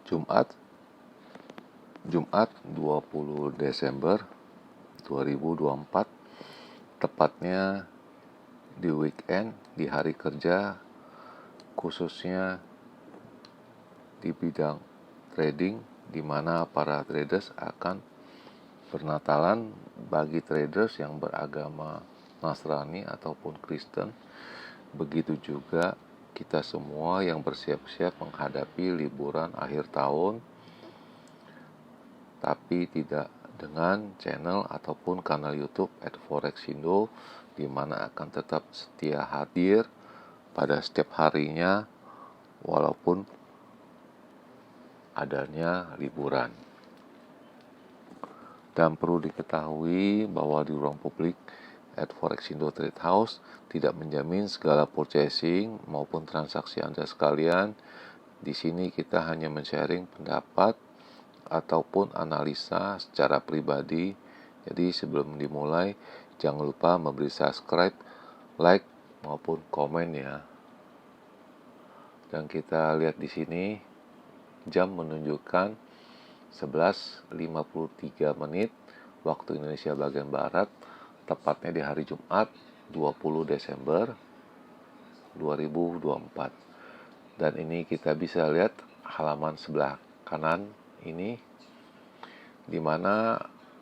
Jumat Jumat 20 Desember 2024, tepatnya di weekend, di hari kerja, khususnya di bidang trading, di mana para traders akan bernatalan. Bagi traders yang beragama Nasrani ataupun Kristen, begitu juga kita semua yang bersiap-siap menghadapi liburan akhir tahun, tapi tidak dengan channel ataupun kanal YouTube @forexindo, di mana akan tetap setia hadir pada setiap harinya walaupun adanya liburan. Dan perlu diketahui bahwa di ruang publik @forexindo Trade House tidak menjamin segala purchasing maupun transaksi Anda sekalian. Di sini kita hanya men-sharing pendapat ataupun analisa secara pribadi. Jadi sebelum dimulai, jangan lupa memberi subscribe, like maupun komen ya. Dan kita lihat di sini jam menunjukkan 11.53 menit waktu Indonesia bagian Barat, tepatnya di hari Jumat 20 Desember 2024. Dan ini kita bisa lihat halaman sebelah kanan ini, di mana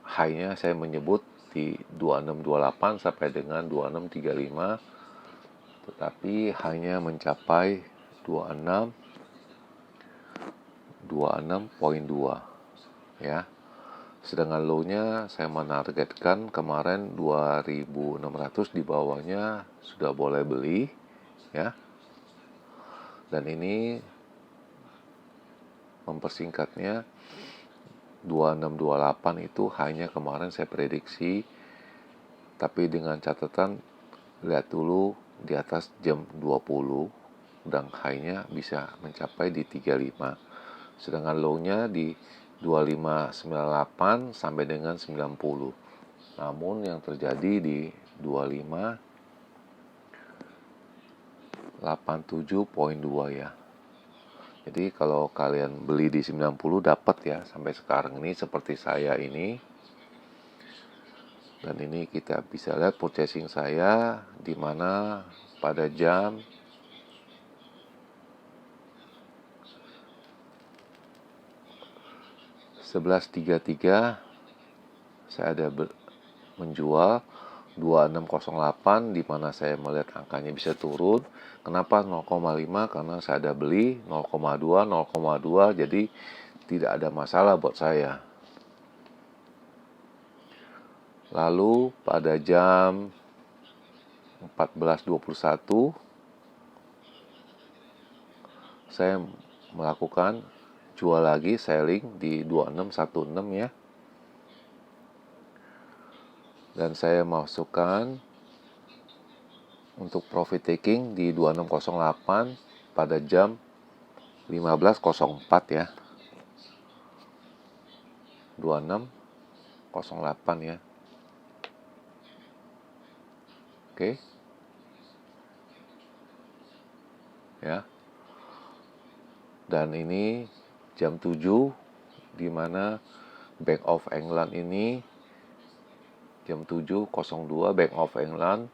high-nya saya menyebut di 2628 sampai dengan 2635, tetapi hanya mencapai 26.2 ya. Sedangkan low-nya saya menargetkan kemarin 2600, di bawahnya sudah boleh beli ya. Dan ini mempersingkatnya, 2628 itu hanya kemarin saya prediksi, tapi dengan catatan lihat dulu di atas jam 20 dan high-nya bisa mencapai di 35. Sedangkan low-nya di 2598 sampai dengan 90. Namun yang terjadi di 2587.2 ya. Jadi kalau kalian beli di 90 dapat ya sampai sekarang ini seperti saya ini. Dan ini kita bisa lihat purchasing saya di mana pada jam 11.33 saya ada menjual 2608, di mana saya melihat angkanya bisa turun. Kenapa 0,5? Karena saya ada beli 0,2, 0,2, jadi tidak ada masalah buat saya. Lalu pada jam 14.21 saya melakukan jual lagi, selling di 2616 ya. Dan saya masukkan untuk profit taking di 2608 pada jam 15.04 ya. 2608 ya. Oke. Ya. Dan ini jam 7, di mana Bank of England ini jam 7.02 Bank of England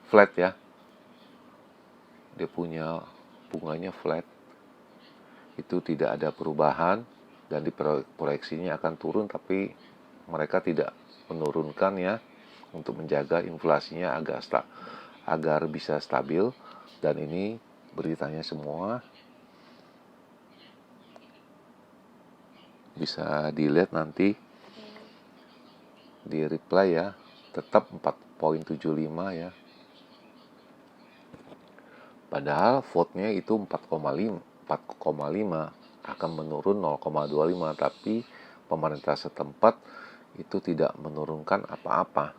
flat ya. Dia punya bunganya flat. Itu tidak ada perubahan dan diproyeksinya akan turun, tapi mereka tidak menurunkan ya, untuk menjaga inflasinya agar bisa stabil. Dan ini beritanya semua bisa dilihat nanti di reply ya. Tetap 4.75 ya. Padahal vote-nya itu 4,5 akan menurun 0,25, tapi pemerintah setempat itu tidak menurunkan apa-apa.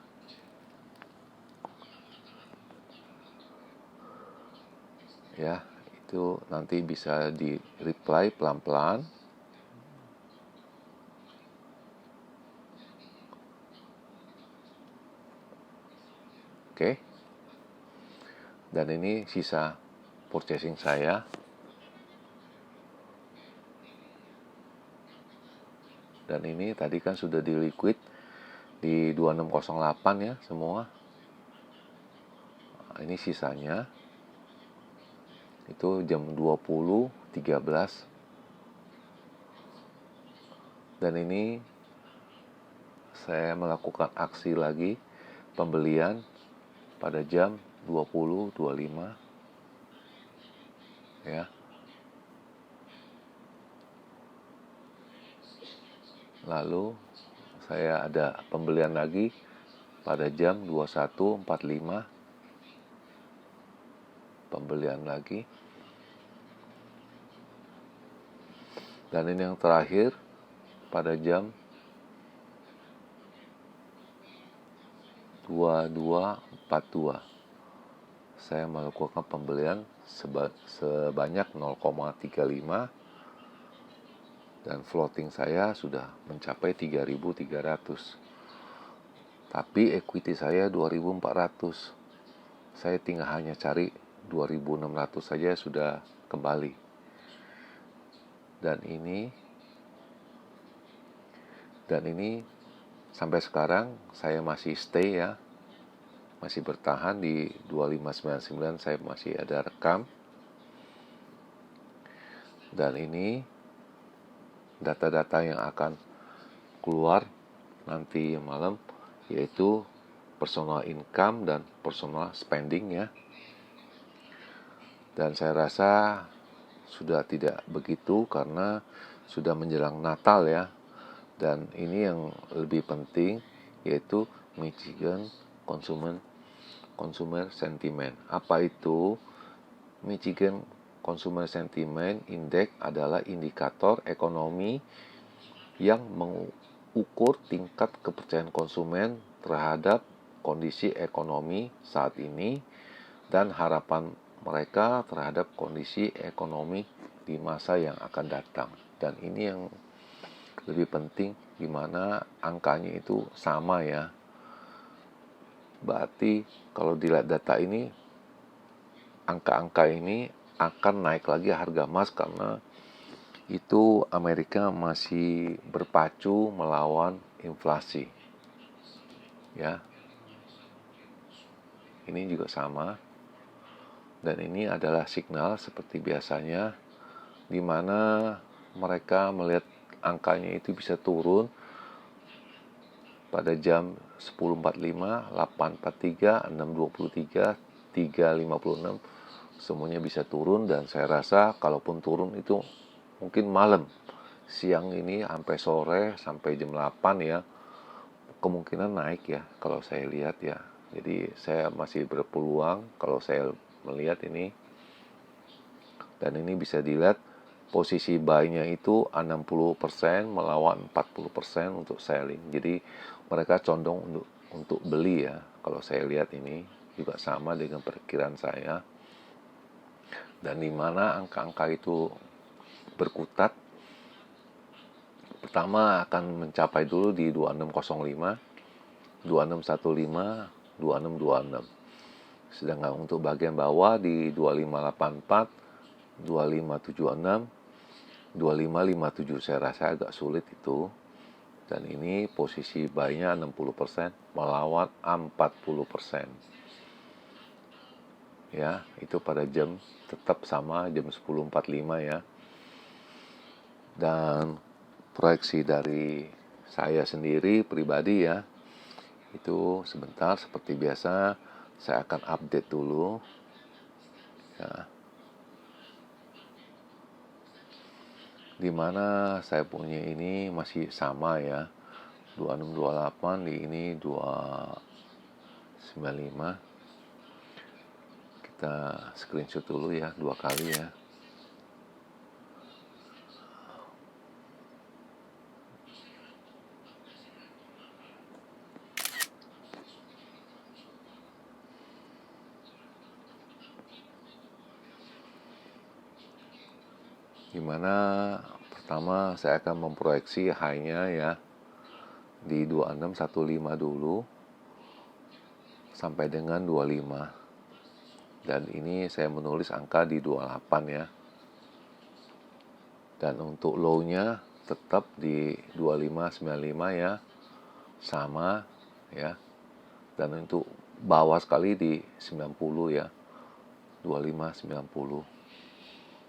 Ya, itu nanti bisa di reply pelan-pelan. Oke. Dan ini sisa purchasing saya. Dan ini tadi kan sudah di liquid di 2608 ya semua. Nah, ini sisanya itu jam 20.13. Dan ini saya melakukan aksi lagi pembelian pada jam 20.25 ya. Lalu saya ada pembelian lagi pada jam 21.45, pembelian lagi. Dan ini yang terakhir pada jam 22.42 saya melakukan pembelian sebanyak 0,35 dan floating saya sudah mencapai 3.300. Tapi equity saya 2.400. Saya tinggal hanya cari 2.600 saja sudah kembali. Dan ini sampai sekarang saya masih stay ya. Masih bertahan di 2599, saya masih ada rekam. Dan ini data-data yang akan keluar nanti malam, yaitu personal income dan personal spending ya. Dan saya rasa sudah tidak begitu karena sudah menjelang Natal ya. Dan ini yang lebih penting, yaitu Michigan Consumer Sentiment. Apa itu? Michigan Consumer Sentiment Index adalah indikator ekonomi yang mengukur tingkat kepercayaan konsumen terhadap kondisi ekonomi saat ini dan harapan mereka terhadap kondisi ekonomi di masa yang akan datang. Dan ini yang lebih penting, di mana angkanya itu sama ya. Berarti kalau dilihat data ini, angka-angka ini akan naik lagi harga emas karena itu Amerika masih berpacu melawan inflasi. Ya. Ini juga sama. Dan ini adalah signal seperti biasanya di mana mereka melihat angkanya itu bisa turun pada jam 10.45, 8.43, 6.23, 3.56 semuanya bisa turun. Dan saya rasa kalaupun turun itu mungkin malam, siang ini sampai sore sampai jam 8 ya, kemungkinan naik ya kalau saya lihat ya. Jadi saya masih berpeluang kalau saya melihat ini. Dan ini bisa dilihat posisi buy-nya itu 60% melawan 40% untuk selling. Jadi mereka condong untuk beli ya. Kalau saya lihat ini juga sama dengan perkiraan saya. Dan di mana angka-angka itu berkutat, pertama akan mencapai dulu di 2605, 2615, 2626. Sedangkan untuk bagian bawah di 2584, 2576, 2557 saya rasa agak sulit itu. Dan ini posisi buy-nya 60% melawan 40%. Ya, itu pada jam tetap sama jam 10.45 ya. Dan proyeksi dari saya sendiri pribadi ya, itu sebentar seperti biasa saya akan update dulu ya, dimana saya punya ini masih sama ya, 2628, di ini 295. Kita screenshot dulu ya, 2 kali ya. Dimana pertama saya akan memproyeksi high-nya ya di 2615 dulu sampai dengan 25. Dan ini saya menulis angka di 28 ya. Dan untuk low-nya tetap di 2595 ya, sama ya. Dan untuk bawah sekali di 90 ya, 2590.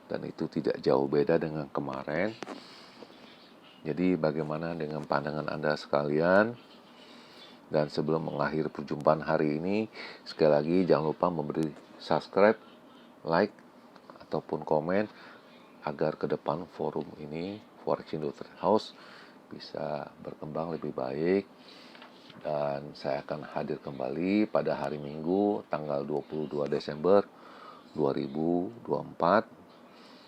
Dan itu tidak jauh beda dengan kemarin. Jadi bagaimana dengan pandangan Anda sekalian? Dan sebelum mengakhiri perjumpaan hari ini, sekali lagi jangan lupa memberi subscribe, like, ataupun komen agar ke depan forum ini, Forexindo Trade House, bisa berkembang lebih baik. Dan saya akan hadir kembali pada hari Minggu tanggal 22 Desember 2024.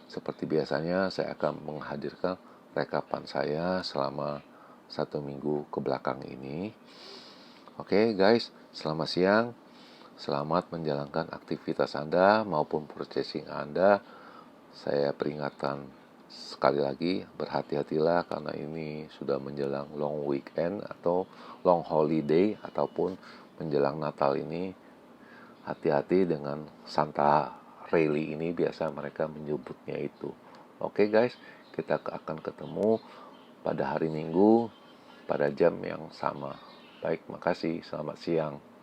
Seperti biasanya saya akan menghadirkan rekapan saya selama 1 minggu ke belakang ini. Oke guys, selamat siang. Selamat menjalankan aktivitas Anda maupun purchasing Anda. Saya peringatkan sekali lagi, berhati-hatilah karena ini sudah menjelang long weekend atau long holiday ataupun menjelang Natal ini. Hati-hati dengan Santa Rally ini, biasa mereka menyebutnya itu. Oke guys, kita akan ketemu pada hari Minggu pada jam yang sama. Baik, makasih. Selamat siang.